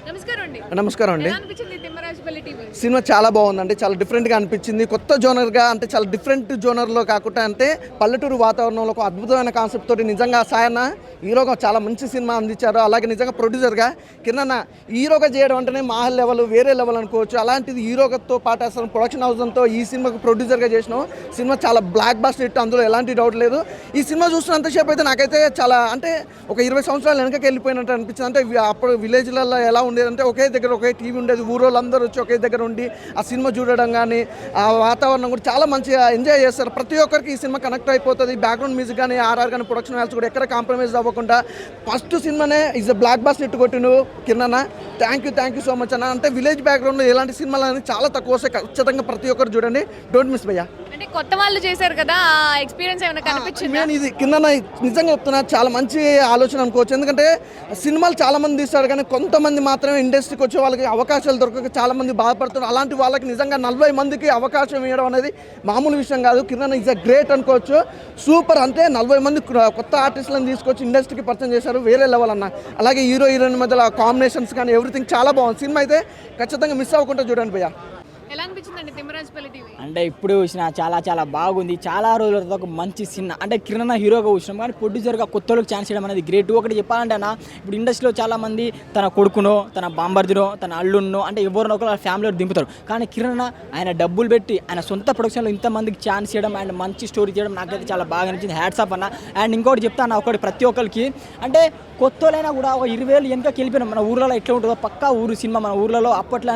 నమస్కారం అండి. సినిమా చాలా బాగుందండి. చాలా డిఫరెంట్గా అనిపించింది. కొత్త జోనర్గా అంటే చాలా డిఫరెంట్ జోనర్లో కాకుండా అంటే పల్లెటూరు వాతావరణంలో ఒక అద్భుతమైన కాన్సెప్ట్ తోటి నిజంగా సాయన్న హీరోగా చాలా మంచి సినిమా అందించారు. అలాగే నిజంగా ప్రొడ్యూసర్గా కిరణ్ హీరోగా చేయడం అంటేనే మాహల్ లెవెల్ వేరే లెవెల్ అనుకోవచ్చు. అలాంటిది హీరోతో పాటు అసలు ప్రొడక్షన్ హౌస్తో ఈ సినిమాకు ప్రొడ్యూసర్గా చేసినాం. సినిమా చాలా బ్లాక్ బాస్టర్ హిట్, అందులో ఎలాంటి డౌట్ లేదు. ఈ సినిమా చూస్తున్నంతసేపు అయితే నాకైతే చాలా అంటే ఒక 20 సంవత్సరాలు వెనకకి వెళ్ళిపోయినట్టు అనిపించింది. అంటే అప్పుడు విలేజ్లలో ఎలా ఉండేదంటే ఒకే దగ్గర ఒకే టీవీ ఉండేది, ఊరోళ్ళందరూ వచ్చి ఒకే దగ్గర ఉండి ఆ సినిమా చూడడం కానీ ఆ వాతావరణం కూడా చాలా మంచిగా ఎంజాయ్ చేస్తారు. ప్రతి ఒక్కరికి ఈ సినిమా కనెక్ట్ అయిపోతుంది. బ్యాక్గ్రౌండ్ మ్యూజిక్ కానీ ఆర్ఆర్ కానీ ప్రొడక్షన్ వాల్స్ కూడా ఎక్కడ కాంప్రమైజ్ అవ్వకుండా ఫస్ట్ సినిమానే ఈజ్ బ్లాక్ బాస్టర్ హిట్ కొట్టిను Kiran. Thank you so much అన్న. అంటే విలేజ్ బ్యాక్గ్రౌండ్లో ఎలాంటి సినిమాలు అనేది చాలా తక్కువ వస్తాయి. ఖచ్చితంగా ప్రతి ఒక్కరు చూడండి, డోంట్ మిస్ భయ్యా. అంటే కొత్త వాళ్ళు చేశారు కదా, ఎక్స్పీరియన్స్ ఏమైనా కనిపించింది? నేను ఇది కింద నిజంగా చెప్తున్నా, చాలా మంచి ఆలోచన అనుకోవచ్చు. ఎందుకంటే సినిమాలు చాలా మంది తీస్తారు కానీ కొంతమంది మాత్రమే ఇండస్ట్రీకి వచ్చే వాళ్ళకి అవకాశాలు దొరకక చాలా మంది బాధపడుతున్నారు. అలాంటి వాళ్ళకి నిజంగా 40 మందికి అవకాశం ఇవ్వడం అనేది మామూలు విషయం కాదు. కిరణ్ ఈజ్ అ గ్రేట్ అనుకోవచ్చు. సూపర్. అంతే 40 మంది కొత్త ఆర్టిస్టులను తీసుకొచ్చి ఇండస్ట్రీకి పరిచయం చేశారు. వేరే లెవెల్ అన్న. అలాగే హీరో హీరోయిన్ మధ్యలో కాంబినేషన్స్ కానీ ఎవ్రీథింగ్ చాలా బాగుంది. సినిమా అయితే ఖచ్చితంగా మిస్ అవ్వకుండా చూడండి భయ్యా. ఎలా అనిపించిందండి తిమ్మరాజుపల్లి టీవీ? అంటే ఇప్పుడు చూసిన చాలా బాగుంది. చాలా రోజుల తర్వాత ఒక మంచి సినిమా. అంటే కిరణ్ హీరోగా చూసినాం కానీ ప్రొడ్యూసర్గా కొత్త వాళ్ళకి ఛాన్స్ ఇవ్వడం అనేది గ్రేట్. ఒకటి చెప్పాలంటే అన్న, ఇప్పుడు ఇండస్ట్రీలో చాలామంది తన కొడుకునో తన బాంబర్దినో తన అల్లున్నో అంటే ఎవరినో ఒకరు ఫ్యామిలీలో దింపుతారు. కానీ కిరణ్ ఆయన డబ్బులు పెట్టి ఆయన సొంత ప్రొడక్షన్లో ఇంతమందికి ఛాన్స్ ఇవ్వడం అండ్ మంచి స్టోరీ చేయడం నాకైతే చాలా బాగా అనిపించింది. హ్యాట్స్ ఆఫ్ అన్న. అండ్ ఇంకోటి చెప్తాను, ఒకటి ప్రతి ఒక్కరికి అంటే కొత్త వాళ్ళైనా కూడా ఒక 20 ఏళ్ళు వెనకకి వెళ్ళిపోయినాం. మన ఊర్లలో ఎట్లా ఉంటుందో పక్కా ఊరు సినిమా. మన ఊర్లలో అప్పట్లో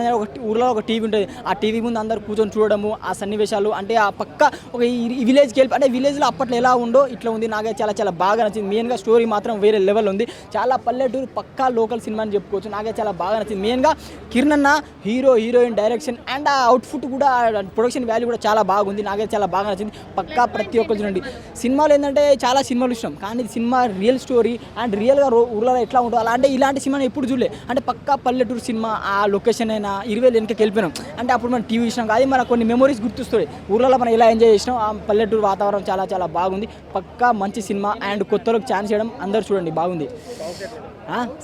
ఊర్లో ఒక టీవీ ఉంటుంది. ఆ టీవీ ముందు అందరు కూర్చొని చూడడము, ఆ సన్నివేశాలు అంటే ఆ పక్క ఒక ఈ విలేజ్కి వెళ్ళి అంటే విలేజ్లో అప్పట్లో ఎలా ఉందో ఇట్లా ఉంది. నాకైతే చాలా బాగా నచ్చింది. మెయిన్గా స్టోరీ మాత్రం వేరే లెవెల్ ఉంది. చాలా పల్లెటూరు పక్కా లోకల్ సినిమా అని చెప్పుకోవచ్చు. నాకైతే చాలా బాగా నచ్చింది. మెయిన్గా Kiran hero heroine direction and ఆ అవుట్ఫుట్ కూడా ప్రొడక్షన్ వాల్యూ కూడా చాలా బాగుంది. నాకైతే చాలా బాగా నచ్చింది. పక్కా ప్రతి ఒక్కరు చూడండి. సినిమాలు ఏంటంటే చాలా సినిమాలు ఇష్టం కానీ సినిమా రియల్ స్టోరీ అండ్ రియల్గా ఊర్లో ఎట్లా ఉంటుందో అలా అంటే ఇలాంటి సినిమాని ఎప్పుడు చూడలే. అంటే పక్కా పల్లెటూరు సినిమా. ఆ లొకేషన్ అయినా 20 ఏళ్ళు వెనకకి వెళ్ళిపోయినాం. అంటే అప్పుడు మనం టీవీ ఇచ్చినాం కాదు, మన కొన్ని మెమరీస్ గుర్తొస్తాయి. ఊర్లలో మనం ఎలా ఎంజాయ్ చేసినాం. ఆ పల్లెటూరు వాతావరణం చాలా బాగుంది. పక్కా మంచి సినిమా అండ్ కొత్తలకు ఛాన్స్ చేయడం అందరూ చూడండి బాగుంది.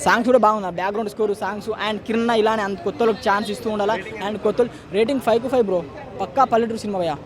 సాంగ్స్ కూడా బాగుంది. Background score songs and Kiran ఇలానే కొత్తలకు ఛాన్స్ ఇస్తూ ఉండాలి. అండ్ కొత్త రేటింగ్ 5/5 బ్రో. పక్కా పల్లెటూరు సినిమా భయ్యా.